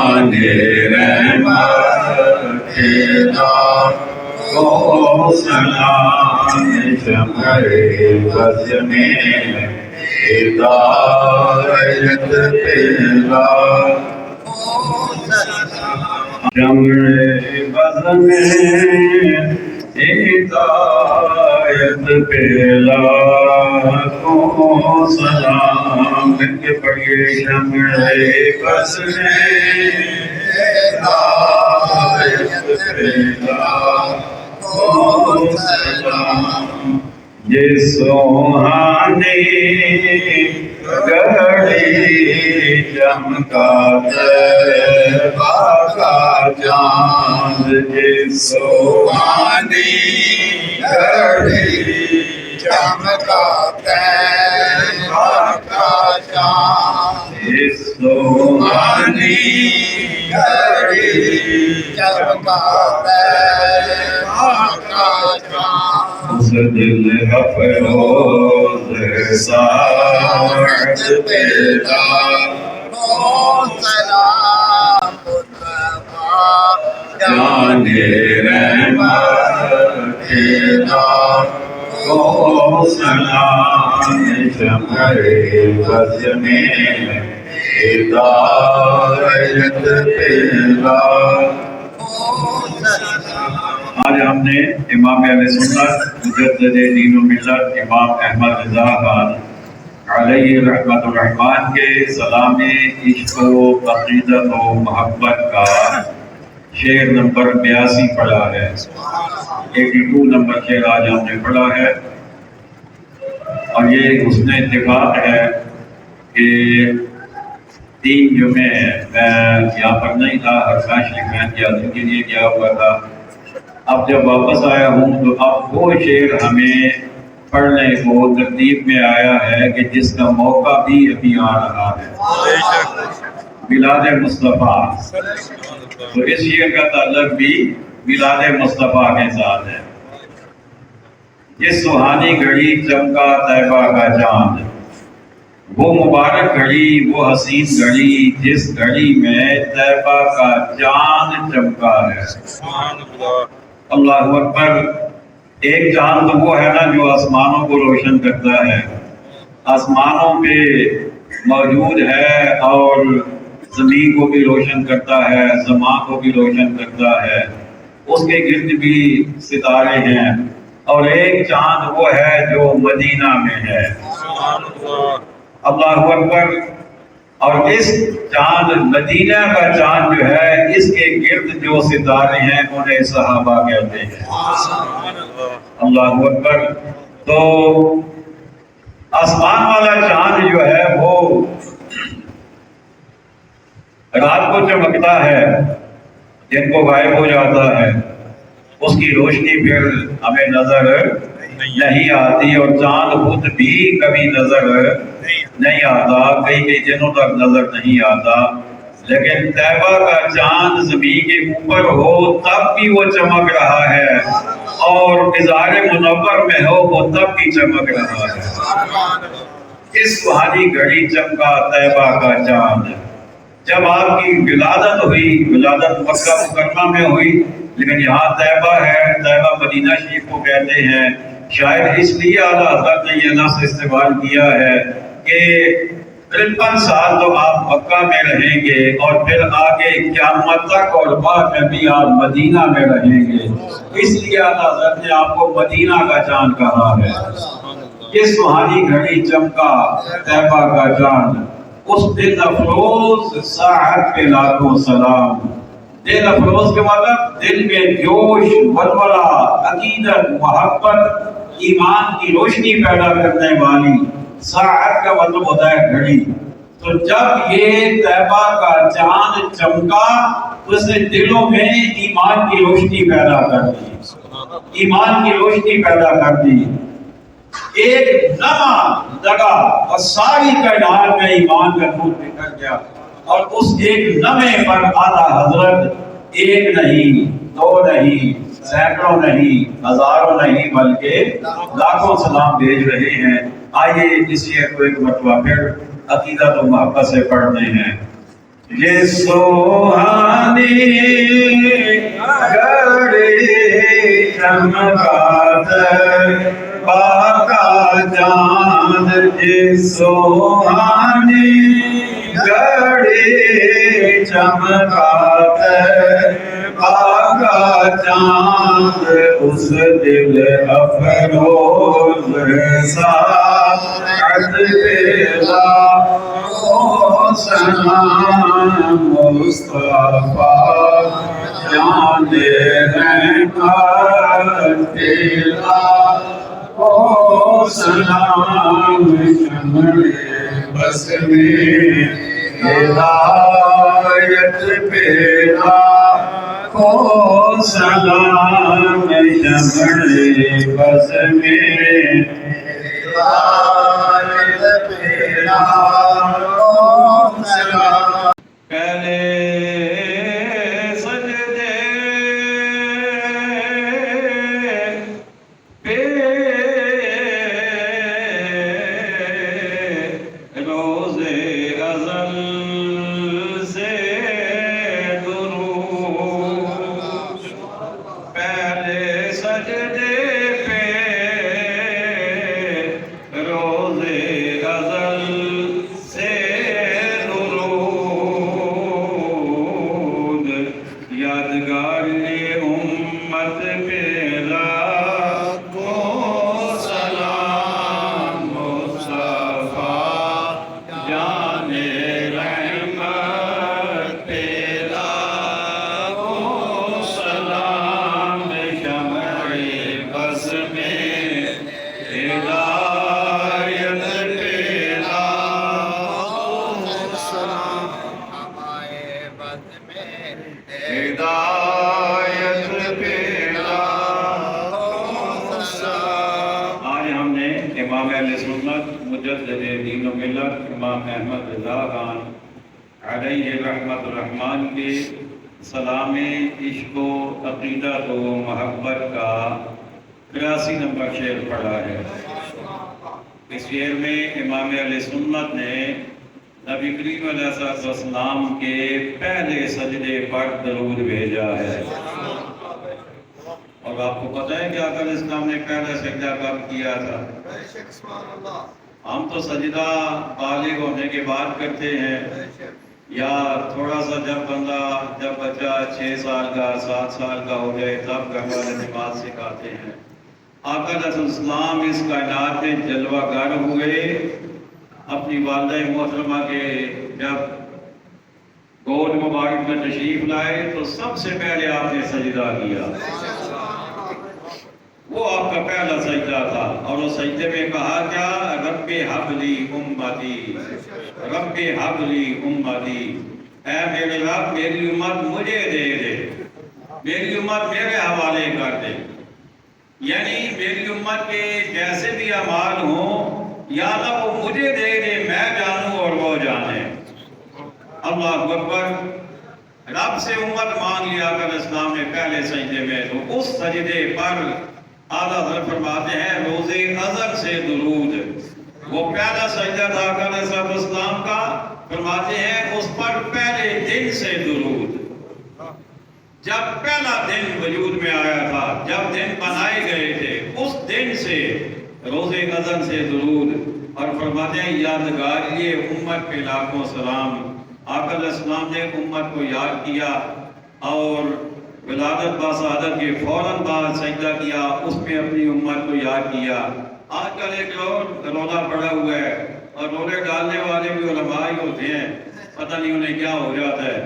جان رحمت خدا کو سلام، شمع بز میں ہدایت پھیلا، شمع بز میں ہدایت پھیلا کو سلام، مل کے پڑھیے، شمع بز میں ہدایت پھیلا کو سلام، یہ سوہانی گھڑی چمکا طیبہ کا چاند، یہ سوہانی گھڑی چمکا طیبہ کا چاند، یہ سوہانی گھڑی چمکا طیبہ کا چاند، اس دل افروز ساعت پیدا کو سلام، جان رحمت خدا کو سلام، شمع بز میں ہدایت پھیلا۔ آج ہم نے امام اہل سنت مجدد دین و ملت امام احمد رضا خان علیہ رحمت الرحمن کے سلام عشق و عقیدت و محبت کا شعر نمبر 82 پڑھا ہے، 82 نمبر شعر آج ہم نے پڑھا ہے، اور یہ حسن اتفاق ہے کہ 3 جمعے میں یہاں پر نہیں تھا، ہرکاش میں یادوں کے لیے گیا ہوا تھا، اب جب واپس آیا ہوں تو اب وہ شعر ہمیں پڑھنے کو ترتیب میں آیا ہے کہ جس کا موقع بھی ابھی آ رہا ہے، میلاد مصطفیٰ، تو اس شعر کا تعلق بھی میلاد مصطفیٰ کے ساتھ ہے۔ یہ سہانی گھڑی چمکا طیبہ کا چاند، وہ مبارک گھڑی، وہ حسین گھڑی جس گھڑی میں طیبہ کا چاند چمکا ہے۔ اللہ اکبر، ایک چاند تو وہ ہے نا جو آسمانوں کو روشن کرتا ہے، آسمانوں پہ موجود ہے اور زمین کو بھی روشن کرتا ہے، سماء کو بھی روشن کرتا ہے، اس کے گرد بھی ستارے ہیں، اور ایک چاند وہ ہے جو مدینہ میں ہے۔ اللہ اکبر، اور اس چاند مدینہ کا چاند جو ہے، اس کے گرد جو ستارے ہیں انہیں صحابہ کہتے ہیں۔ اللہ اکبر، تو آسمان والا چاند جو ہے وہ رات کو چمکتا ہے، دن کو غائب ہو جاتا ہے، اس کی روشنی پھر ہمیں نظر نہیں آتی، اور چاند خود بھی کبھی نظر نہیں آتا، کئی دنوں تک نظر نہیں آتا، لیکن طیبہ کا چاند زمین کے اوپر ہو تب بھی وہ چمک رہا ہے، اور مزار منور میں ہو وہ تب بھی چمک رہا ہے۔ اس سہانی گھڑی چمکا طیبہ کا چاند، جب آپ کی ولادت ہوئی، ولادت مکہ مکرمہ میں ہوئی، لیکن یہاں طیبہ ہے، طیبہ مدینہ شریف کو کہتے ہیں، شاید اس لیے اعلیٰ حضرت نے یہ لفظ استعمال کیا ہے کہ 53 سال تو آپ مکہ میں رہیں گے، اور پھر آگے قیامت تک اور بعد میں بھی آپ مدینہ میں رہیں گے، اس لیے اعلیٰ حضرت نے آپ کو مدینہ کا چاند کہا ہے۔ یہ سہانی گھڑی چمکا طیبہ کا چاند، اس دل افروز ساعت پہ لاکھوں سلام، دل افروز کے مطلب دل میں جوش، ولولہ، عقیدت، محبت، ایمان کی روشنی پیدا کرنے والی، ساعت کا مطلب ہوتا ہے گھڑی، تو جب یہ طیبہ کا چاند چمکا تو اس نے دلوں میں ایمان کی روشنی پیدا کر دی، ایمان کی روشنی پیدا کر دی، ایک نما لگا اور ساری کائنات میں ایمان کا نور نکل گیا، اور اس ایک نمے پر اعلیٰ حضرت ایک نہیں، 2 نہیں، سینکڑوں نہیں، ہزاروں نہیں، بلکہ لاکھوں سلام بھیج رہے ہیں۔ آئیے اس شعر کو ایک مرتبہ پھر عقیدت و محبت سے پڑھتے ہیں۔ یہ سوہانی گھڑی چمکا دربا کا چاند، یہ سوہانی گھڑی چمکا دربا کا چاند، اس دل افروز ساعت پیدا سلام مصطفیٰ جان رحمت تیرا او سلام، شمع بس میں ہدایت پیدا او سلام، شمع بس میں ہدایت پیدا او سلام۔ پہلے سجدے پہ روز ازل سے درود، پہلے سجدے پہ روز ازل سے یادگار امت پہ لاکھوں سلام، مصطفیٰ جان رحمت پہ لاکھوں سلام، شمع بس میں ہدایت پہ لاکھوں سلام، ہدایت پیدا۔ آج ہم نے امام اہل سنت مجدد دین و ملت امام احمد رضا خان علیہ رحمت الرحمن کے سلام عشق و عقیدت و محبت کا 83 نمبر شعر پڑھا ہے۔ اس شعر میں امام اہل سنت نے نبی کریم علیہ السلام کے پہلے سجدے پر درود بھیجا ہے۔ اور آپ کو پتہ ہے کہ آقا اسلام نے پہلا سجدہ کب کیا تھا؟ ہم تو سجدہ بالغ ہونے کے بعد کرتے ہیں، یا تھوڑا سا جب بچہ 6 سال کا 7 سال کا ہو جائے تب گھر والے نماز سکھاتے ہیں۔ آقا علیہ السلام اس کائنات میں جلوہ گر ہوئے، اپنی والدہ محترمہ کے جب گود مبارک میں تشریف لائے تو سب سے پہلے آپ نے سجدہ کیا، وہ آپ کا پہلا سجدہ تھا۔ اور اس سجدے میں کہا کیا؟ رب ہب لی امتی، رب ہب لی امتی، اے میرے رب میری امت مجھے دے دے، میری امت میرے حوالے کر دے، یعنی میری امت کے جیسے بھی اعمال ہوں یا اللہ وہ مجھے دے دے، میں جانوں اور وہ جانے۔ اللہ اکبر، رب سے امت مانگ لیا کر اسلام نے پہلے سجدے میں، تو اس سجدے پر اعلیٰ حضرت فرماتے ہیں روز ازل سے درود، وہ پہلا سجدہ تھا علیہ السلام کا، فرماتے ہیں اس پر پہلے دن سے درود، جب پہلا دن وجود میں آیا تھا، جب دن بنائے گئے تھے اس دن سے روز ازل سے درود۔ اور فرماتے ہیں یادگار یہ امت پہ لاکھوں سلام، آقا علیہ السلام نے امت کو یاد کیا اور ولادت با سعادت کے فوراً بعد سجدہ کیا، اس میں اپنی امت کو یاد کیا۔ آج کل ایک رولا پڑا ہوا ہے اور رولے ڈالنے والے بھی علماء ہی ہوتے ہیں، پتہ نہیں انہیں کیا ہو جاتا ہے۔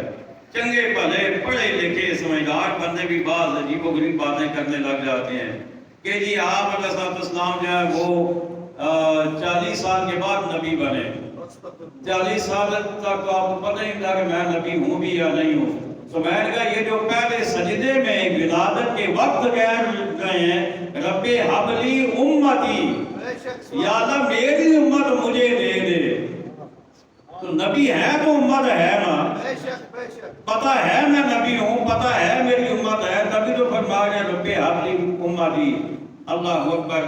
چنگے بھلے پڑھے لکھے سمجھدار بندے بھی بعض عجیب و غریب باتیں کرنے لگ جاتے ہیں کہ جی آپ علیہ السلام جو ہے وہ 40 سال کے بعد نبی بنے، 40 سال تک آپ کو پتہ نہیں تھا کہ میں نبی ہوں بھی یا نہیں ہوں۔ تو میں نے کہا یہ جو پہلے سجدے میں ولادت کے وقت کہہ گئے ہیں رب حبلی امتی، یا اللہ میری امت مجھے دے دے، تو نبی ہے تو امت ہے نا، پتہ ہے میں نبی ہوں، پتہ ہے میری امت ہے، تبھی تو فرمایا رب حبلی امتی۔ اللہ اکبر،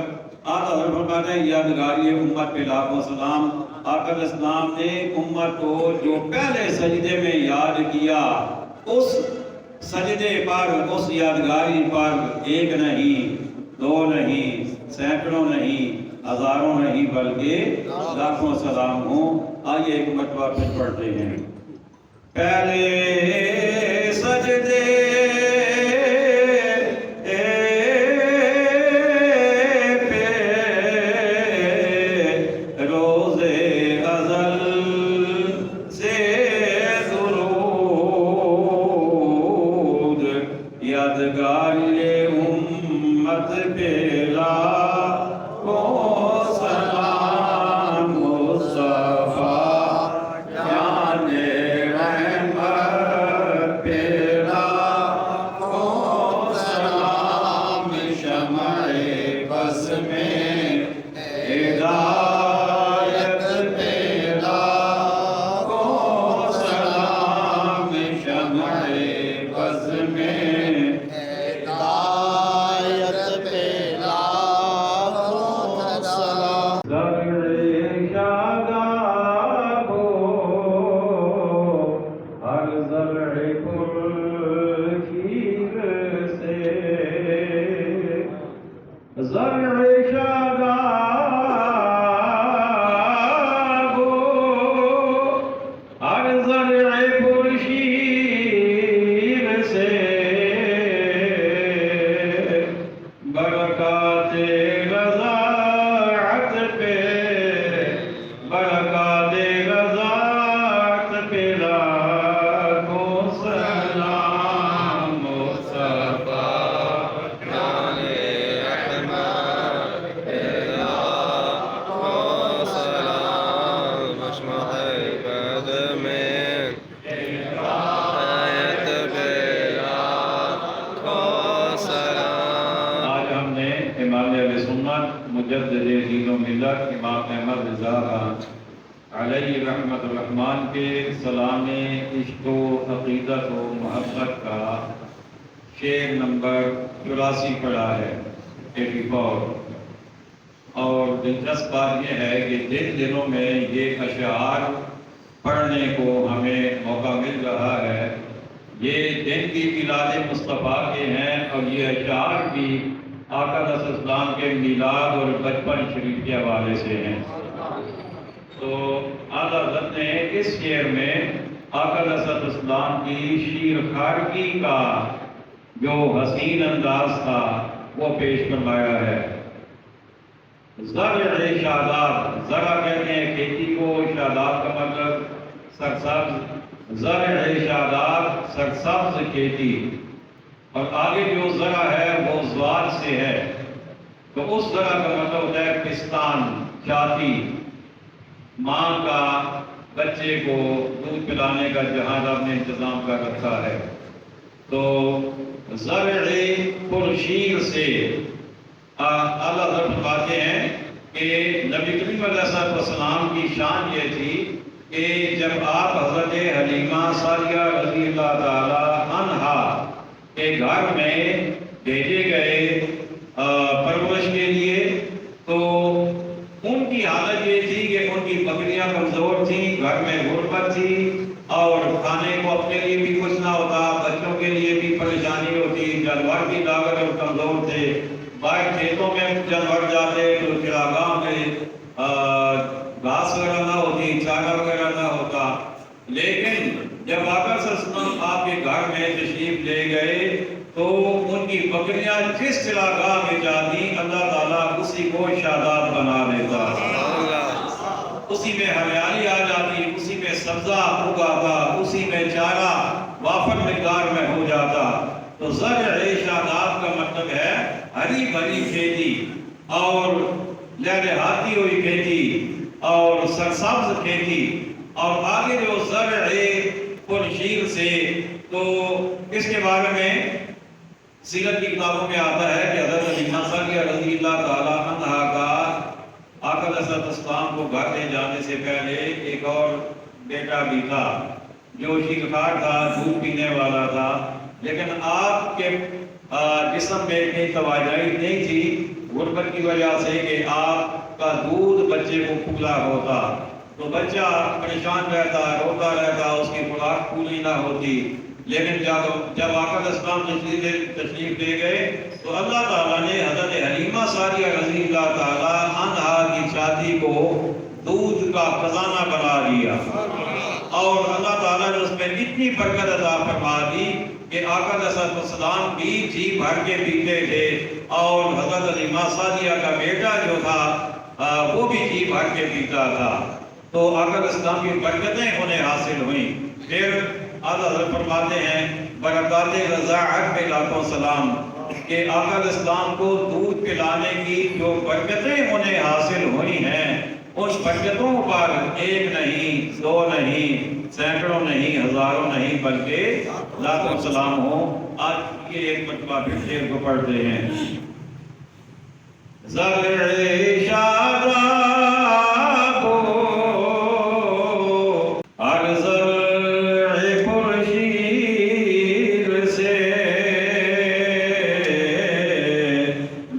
آج حضرت فرماتے ہیں یادگاری امت پہ لاکھوں سلام۔ آقا علیہ السلام نے امت کو جو پہلے سجدے میں یاد کیا، اس سجدے پر، اس یادگاری پر ایک نہیں، دو نہیں، سینکڑوں نہیں، ہزاروں نہیں، بلکہ لاکھوں سلام ہوں۔ آئیے ایک مرتبہ پھر پڑھتے ہیں۔ پہلے سجدے مجدد دین و ملت امام احمد رضا علیہ رحمت الرحمن کے سلام عشق و عقیدت و محبت کا شعر نمبر 84 پڑھا ہے، 84۔ اور دلچسپ بات یہ ہے کہ جن دنوں میں یہ اشعار پڑھنے کو ہمیں موقع مل رہا ہے، یہ دن بھی میلاد مصطفیٰ کے ہیں، اور یہ اشعار بھی آقا علیہ السلام کے میلاد اور بچپن شریف کے حوالے سے ہیں۔ تو اعلیٰ حضرت نے اس شعر میں آقا علیہ السلام کی شیر خارگی کا جو حسین انداز تھا وہ پیش فرمایا ہے۔ زرع شاداب، زرع کہتے ہیں کھیتی کو، شاداب کا مطلب سرسبز، زرع شاداب سرسبز کھیتی، اور آگے جو زرع ہے وہ زوال سے ہے، تو اس زرع کا مطلب ہوتا ہے پستان، چھاتی، ماں کا بچے کو دودھ پلانے کا جہاں آپ نے انتظام کر رکھا ہے۔ تو زرع پرشیر سے اعلیٰ حضرت فرماتے ہیں کہ نبی کریم علیہ السلام کی شان یہ تھی کہ جب آپ حضرت حلیمہ سعدیہ رضی اللہ تعالی عنہا کے گھر میں بھیجے گئے پرورش کے لیے، تو ان کی حالت یہ تھی کہ ان کی بکریاں کمزور تھیں، گھر میں غربت تھی، اور کھانے کو اپنے لیے بھی کچھ نہ ہوتا، بچوں کے لیے بھی پریشانی ہوتی، جانور کی طاقت اور کمزور تھے، باہر کھیتوں میں جانور جاتے تو چراگاہ میں گھاس وغیرہ نہ ہوتی، چارہ وغیرہ نہ ہوتا۔ لیکن جب آقا صلی اللہ علیہ وسلم آپ کے گھر میں تشریف لے گئے تو ان کی بکریاں جس چراگاہ میں جاتی، اللہ تعالیٰ اسی کو شاداب بنا دیتا، اسی میں ہریالی آ جاتی، اسی میں سبزہ اگاتا، اسی میں چارہ وافر مقدار میں ہو جاتا۔ تو زرع شاداب کا مطلب ہے ہری بھری کھیتی اور لہلہاتی ہوئی کھیتی اور سرسبز کھیتی۔ اور آگے جو زرع پرشیر سے، تو اس کے بارے میں سیرت کی کتابوں میں آتا ہے کہ حضرت حلیمہ سعدیہ رضی اللہ تعالی عنہا کا آقا علیہ السلام کو گھر لے جانے سے پہلے ایک اور بیٹا بھی تھا جو شیرخوار تھا، دودھ پینے والا تھا، لیکن آپ کے جسم میں اتنی توانائی نہیں تھی غربت کی وجہ سے کہ آپ کا دودھ بچے کو پھولا ہوتا، تو بچہ پریشان رہتا، روتا رہتا، اس کی خوراک پوری نہ ہوتی. لیکن جب آقا اسلام تشریف لے گئے تو اللہ تعالیٰ نے حضرت حلیمہ سعدیہ رضی اللہ تعالیٰ عنہا کی چھاتی کو دودھ کا خزانہ بنا دیا، اور اللہ تعالیٰ نے اس میں اتنی برکت عطا فرما دی کہ آقا علیہ السلام بھی جی بھر کے پیتے تھے، اور حضرت حلیمہ سعدیہ کا بیٹا جو تھا وہ بھی جی بھر کے پیتا تھا. تو آقا علیہ السلام کی برکتیں انہیں حاصل ہوئیں. پھر حضرت فرماتے ہیں برکات رضاعت پہ لاکھوں سلام کہ آقا علیہ السلام کو دودھ پلانے کی جو برکتیں انہیں حاصل ہوئی ہیں، ان برکتوں پر ایک نہیں، دو نہیں، سینکڑوں نہیں، ہزاروں نہیں، بلکہ لاکھوں سلام ہوں. آج یہ ایک مرتبہ پھر شعر کو پڑھتے ہیں. زرع شاداب ہر زرع پرشیر سے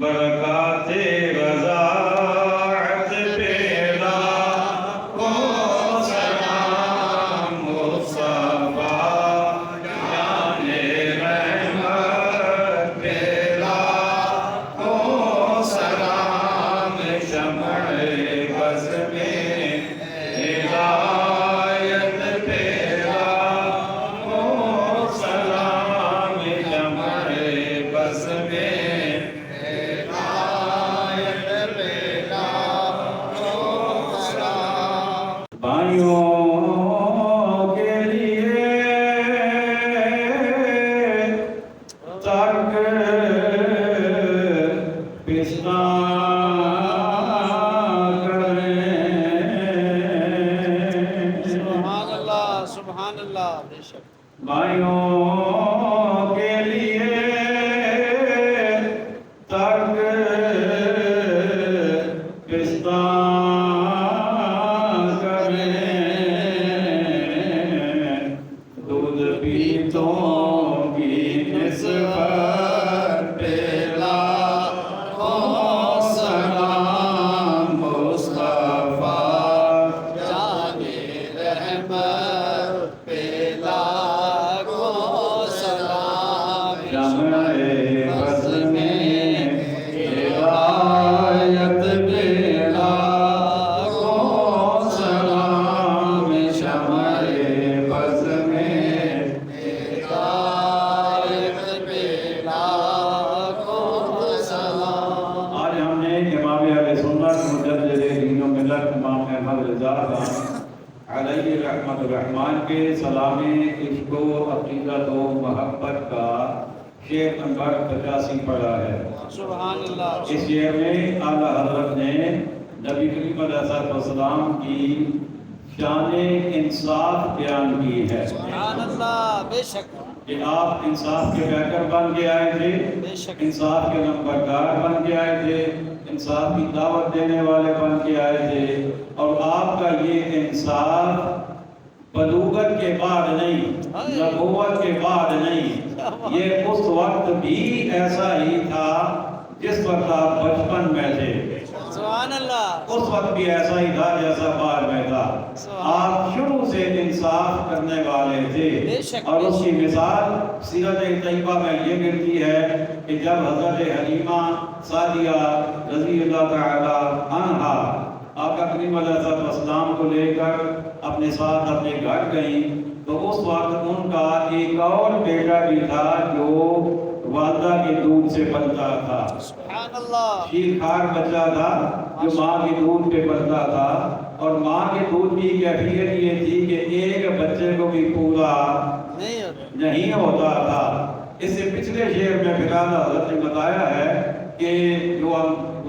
برکات رضاعت پہ لاکھوں سلام مصطفیٰ جان رحمت پہ لاکھوں سلام شمع بز میں ہدایت پہ لاکھوں سلام شمع بز میں بھائیوں کے لیے تک پسنا کریں. سبحان اللہ، سبحان اللہ. بے شک بھائیوں کے لیے تک پسنا دودھ پیتوں کی نسبت پہ لاکھوں سلام مصطفیٰ جان رحمت پہ لاکھوں سلام شمع بز میں ہدایت پہ لاکھوں سلام شمع بز میں ہدایت پہ لاکھوں سلام. آج ہم نے امام اہل سنت مجدد دین و ملت امام احمد رضا خان علیہ رحمت الرحمن کے سلام عشق و عقیدت و محبت کا شعر نمبر 85 پڑھا ہے. سبحان اللہ. اس شعر میں اعلیٰ حضرت نے نبی کریم علیہ السلام کی شان انصاف بیان کی ہے سبحان اللہ. بے شک کہ آپ انصاف کے بیکر بن کے آئے تھے، بے شک انصاف کے نمبردار بن کے آئے تھے، انصاف کی دعوت دینے والے بن کے آئے تھے. اور آپ کا یہ انصاف بلوغت کے بعد نہیں، نبوت کے بعد نہیں، یہ اس وقت بھی ایسا ہی تھا جس وقت آپ بچپن میں تھے. سبحان اللہ. اس وقت بھی ایسا ہی تھا جیسا بعد میں تھا. آپ شروع سے انصاف کرنے والے تھے، اور اس کی مثال سیرت طیبہ میں یہ ملتی ہے کہ جب حضرت حلیمہ سعدیہ رضی اللہ تعالی عنہا آقا کریم علیہ السلام کو لے کر اپنے ساتھ اپنے گھر گئیں تو اس وقت ان کا ایک اور بیٹا بھی تھا جو والدہ کے دودھ سے پلتا تھا. سبحان اللہ. شیر کھار بچہ تھا جو ماں کے دودھ پہ پلتا تھا، اور ماں کے دودھ کی کیفیت یہ تھی کہ ایک بچے کو بھی پورا نہیں ہوتا تھا. اس سے پچھلے شعر میں فلال حضرت نے بتایا ہے کہ جو ہم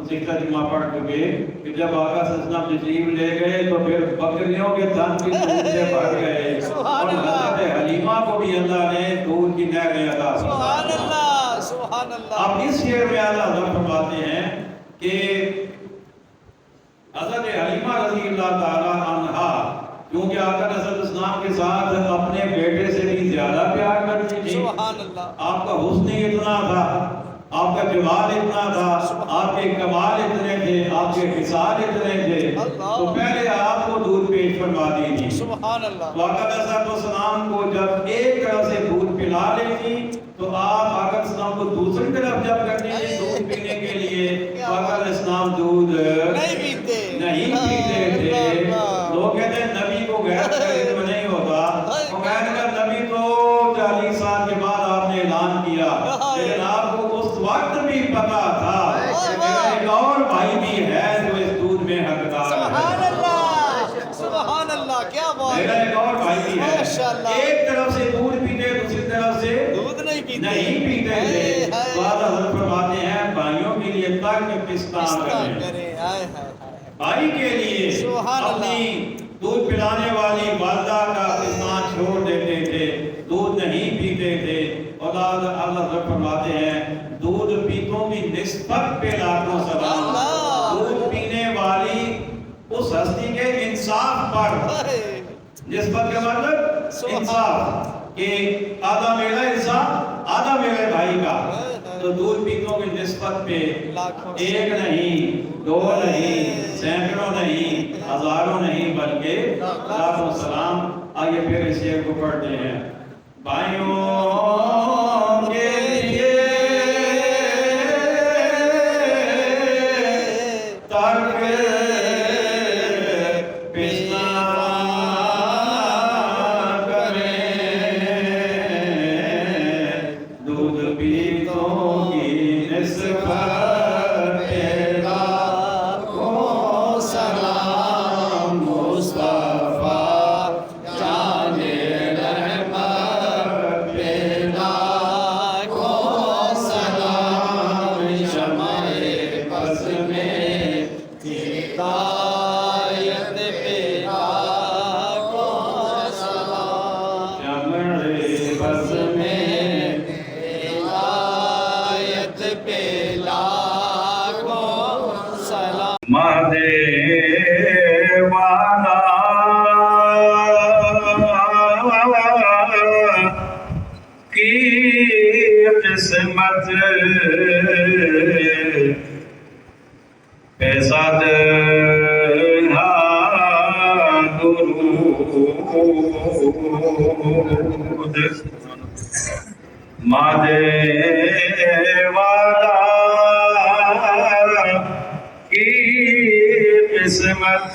سکھتا جمعہ پڑھ چکے کہ جب آقا صلی اللہ علیہ وسلم تشریف لے گئے تو پھر بکریوں کے تھن بھی دودھ سے بھر گئے، اور حضرت حلیمہ کو بھی اللہ نے دودھ کی نہریں عطا کی. سبحان اللہ. سبحان اللہ. اب اس شعر میں اعلیٰ حضرت فرماتے ہیں کہ حضرت حلیمہ رضی اللہ تعالی عنہا کیونکہ آقا صلی اللہ علیہ وسلم کے ساتھ اپنے بیٹے سے بھی زیادہ پیار کرتی تھی. سبحان اللہ. آپ کا حسن اتنا تھا، آپ کا جمال اتنا تھا، آپ کے کمال اتنے تھے، آپ کے خصال اتنے تھے، تو پہلے آپ کو دودھ پیش فرما دی تھی۔ سبحان اللہ۔ تو آقا علیہ الصلوۃ والسلام کو جب ایک طرف سے دودھ پلا لیتی تو آپ آقا علیہ السلام کو دوسری طرف جب کرتی تھی دودھ پینے کے لیے، تو آقا علیہ السلام دودھ نہیں پیتے تھے۔ لوگ کہتے ہیں نبی کو غیرت کا علم نہیں ہوتا، وہ غیرت کا نبی تو 40 سال کے بعد آپ نے اعلان کیا، لیکن آپ کو اس وقت بھی پتا تھا کہ ایک اور بھائی بھی ہے جو اس دودھ میں حقدار ہے۔ سبحان اللہ، سبحان اللہ، کیا بات میرا ہے، ایک اور بھائی بھی ہے، ماشاءاللہ۔ ایک طرف سے دودھ پیتے دوسری طرف سے دودھ نہیں پیتے تھے۔ تو حضرت فرماتے ہیں بھائیوں کے لیے تک پستان کریں، بھائی کے لیے اپنی دودھ پلانے والی والدہ کا پستان چھوڑ دیتے تھے، دودھ نہیں پیتے تھے۔ اور اللہ فرماتے ہیں دودھ پیتوں کی نسبت پہ لاکھوں سلام، دودھ پینے والی اس ہستی کے انصاف پر، نسبت کا مطلب انصاف، کہ آدھا میرا حصہ آدھا میرے بھائی کا، تو دودھ پیتوں کی نسبت پہ ایک نہیں، دو نہیں، سینکڑوں نہیں، ہزاروں نہیں، بلکہ لاکھوں سلام۔ آئیے پھر اس شعر کو پڑھتے ہیں۔ بھائیوں کے لیے ترک قسمت پیساد درود مادے والا کی قسمت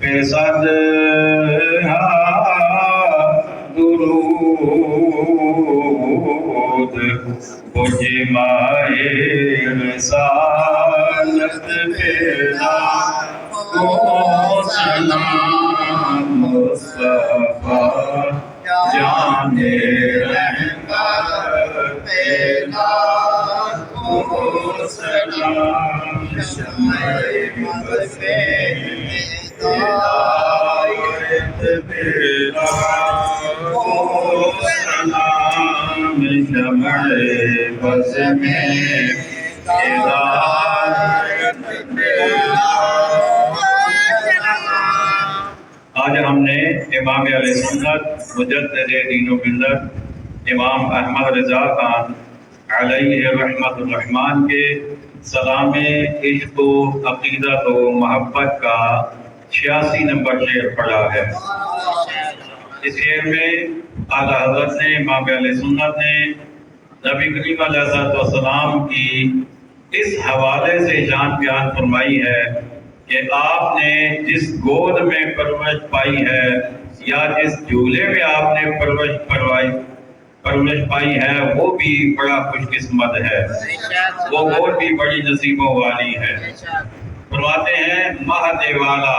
پیساد درود مجھے مائے رسالت پیدا کو سلام مصطفیٰ جان رحمت پیدا کو سلام شمع ہدایت پیدا کو سلام شمع بز میں ہدایت پیدا۔ آج ہم نے امام علیہ سنت مجدد دین و ملت امام احمد رضا خان علیہ رحمت الرحمن کے سلام عشق و عقیدت و محبت کا 86 نمبر شعر پڑھا ہے۔ اس شعر میں اعلیٰ حضرت نے امام علیہ سنت نے نبی کریم علیہ السلام کی اس حوالے سے جان بیان فرمائی ہے کہ آپ نے جس گود میں پرورش پائی ہے یا جس جھولے میں آپ نے پرورش پائی ہے وہ بھی بڑا خوش قسمت ہے، وہ گود بھی بڑی نصیبوں والی ہے۔ فرماتے ہیں مہد والا،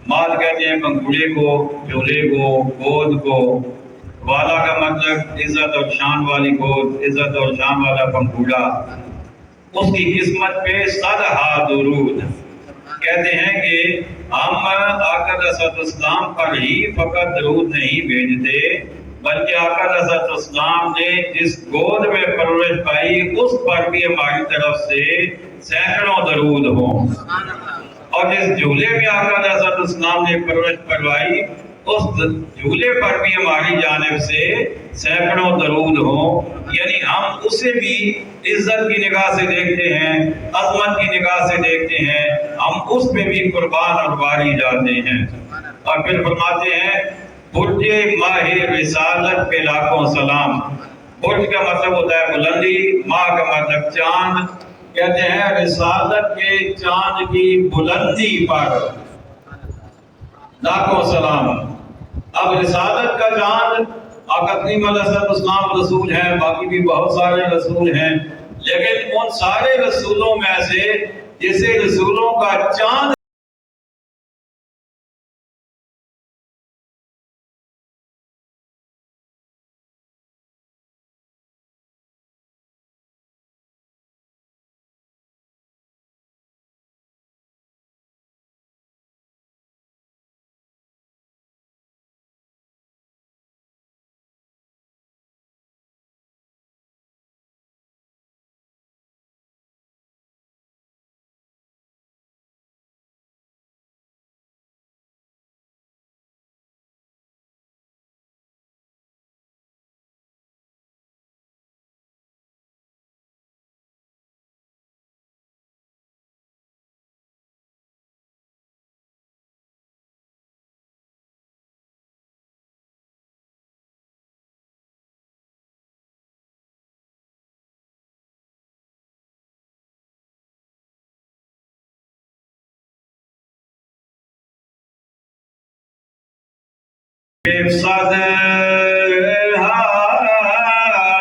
مہد کہتے ہیں پنگھوڑے کو، جھولے کو، گود کو۔ والا کا مطلب عزت اور شان والی گود، عزت اور شان والا پنگھوڑا، اس کی قسمت پہ 100 درود۔ کہتے ہیں کہ ہم آقا علیہ السلام پر ہی فقط درود نہیں بھیجتے بلکہ آقا علیہ السلام نے جس گود میں پرورش پائی اس پر بھی ہماری طرف سے سینکڑوں درود ہوں۔ اور جس جھولے میں آقا علیہ الصلوۃ والسلام نے پرورش کروائی اس جھولے پر بھی ہماری جانب سے سینکڑوں درود ہوں، یعنی ہم اسے بھی عزت کی نگاہ سے دیکھتے ہیں، عظمت کی نگاہ سے دیکھتے ہیں، ہم اس پہ بھی قربان اور واری جاتے ہیں۔ اور پھر فرماتے ہیں برج ماہ رسالت پہ لاکھوں سلام۔ برج کا مطلب ہوتا ہے بلندی، ماہ کا مطلب چاند، کہتے ہیں رسالت کے چاند کی بلندی پر لاکھوں سلام۔ اب رسالت کا چاند آقا کریم علیہ الصلوۃ والسلام رسول ہیں، باقی بھی بہت سارے رسول ہیں، لیکن ان سارے رسولوں میں سے جسے رسولوں کا چاند صد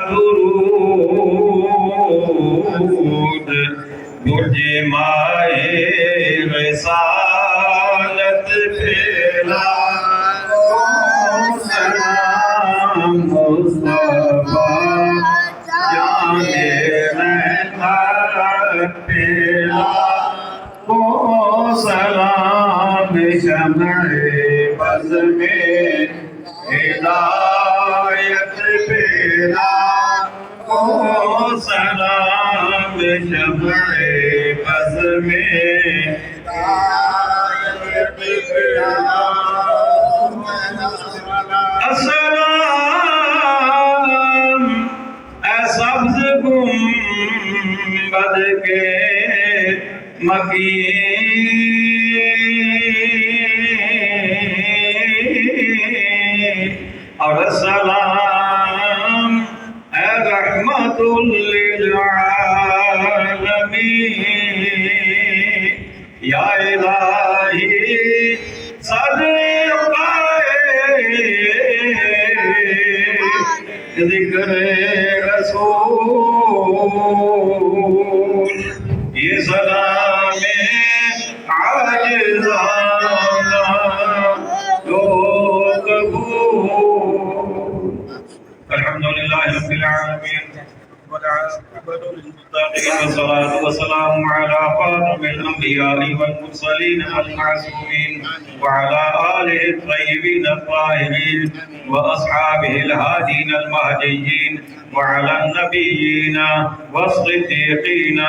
درود برج ماہ رسالت پہ لاکھوں سلام، مصطفیٰ جان رحمت پہ لاکھوں سلام، شمع بز میں ہدایت پہ لاکھوں سلام، شمع بز میں ہدایت پہ السلام اے سبز گنبد کے مکین، اور السلام اے رحمت للعالمین، یا الہی ذکر رسول، یہ سلام عاجزانہ تو قبول۔ الحمدللہ رب العالمین والعاقبۃ للمتقین، والصلاۃ والسلام علی خاتم الانبیاء والمرسلین والمعصومین، وعلی آلہ الطیبین الطاہرین، واصحابہ الہادین المہدیین، وعلى النبيين والصديقين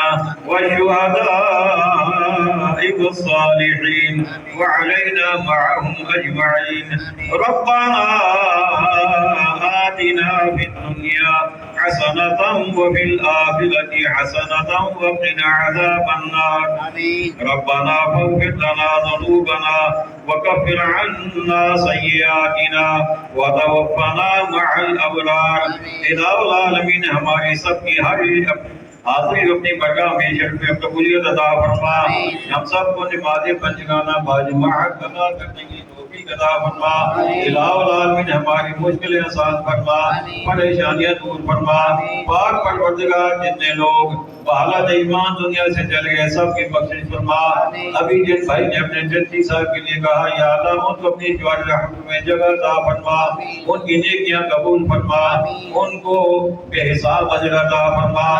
والشهداء والصالحين، وعلينا معهم أجمعين. ربنا آتنا في الدنيا حسنة وفي الآخرة حسنة وقنا عذاب النار. ربنا فاغفر لنا ذنوبنا وكفر عنا سيئاتنا وتوفنا مع الأبرار. الہ العالمین ہماری سب کی ہر حاضری اپنی برگاہ میں شرف قبولیت عطا فرما. ہم سب کو نماز پنجگانہ باجماعت ادا کرنے کی توفیق عطا فرما. الہ العالمین ہماری مشکلیں آسان فرما، پریشانیاں دور فرما. پاک پروردگار جتنے لوگ بحالت ایمان دنیا سے چلے گئے سب کی بخشش فرما. ابھی جن بھائی نے اپنے جدی صاحب کے لیے کہا یا اللہ ان کو اپنی جوار رحمت میں جگہ عطا فرما، ان کی نیکیاں قبول فرما، ان کو بے حساب اجر عطا فرما.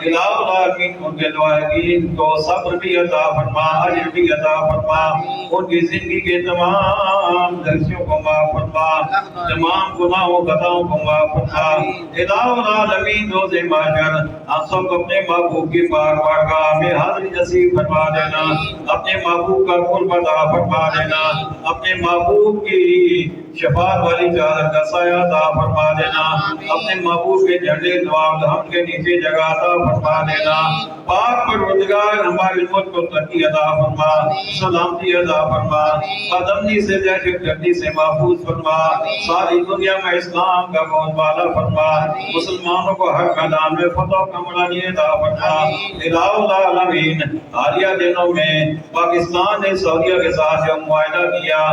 الہ العالمین ان کے دعائین کو صبر بھی عطا فرما، اجر بھی عطا فرما. ان کی زندگی کے تمام تمام غلطیوں کو معاف فرما، تمام گناہوں خطاؤں کو معاف فرما۔ الہ العالمین روز محشر ہم سب اپنے محبوب کی بارگاہ میں حاضری نصیب فرما دینا، اپنے محبوب کا قرب عطا فرما دینا، اپنے محبوب کی شفاعت والی چادر کا سایہ عطا فرما دینا، اپنے محبوب کے جھنڈے نواب ہم کے نیچے جگہ عطا فرما دینا۔ پاک پروردگار ہماری امت کو ترقی عطا فرما، سلامتی عطا فرما، بدامنی سے دہشت گردی سے محفوظ فرما، ساری دنیا میں اسلام کا بہت بالا فرما، مسلمانوں کو ہر میدان میں فتح و کامرانی عطا فرما۔ الہ العالمین حالیہ دنوں میں پاکستان نے سعودیہ کے ساتھ جو معاہدہ کیا،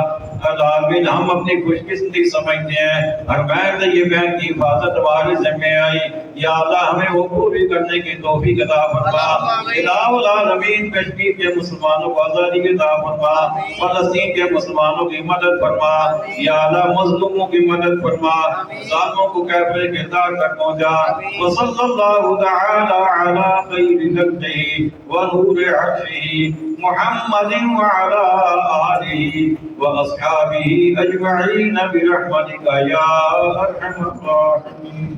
العالمین ہم اپنی خوش قسمتی سمجھتے ہیں، ہر بہن طیبین کی حفاظت ہمارے ذمہ آئی، یا اللہ ہمیں وہ پوری کرنے کی توفیق عطا فرما۔ الہ العالمین کشمیر کے مسلمانوں کو آزادی عطا فرما، فلسطین کے مسلمانوں کی مدد فرما، یا اللہ مظلوموں کی مدد فرما، ظالموں کو کیفر کردار تک پہنچا۔ وصلی اللہ تعالی علی خیر خلقہ ونور عرشہ محمد وعلى آله وأصحابه أجمعين برحمتك يا أرحم الراحمين۔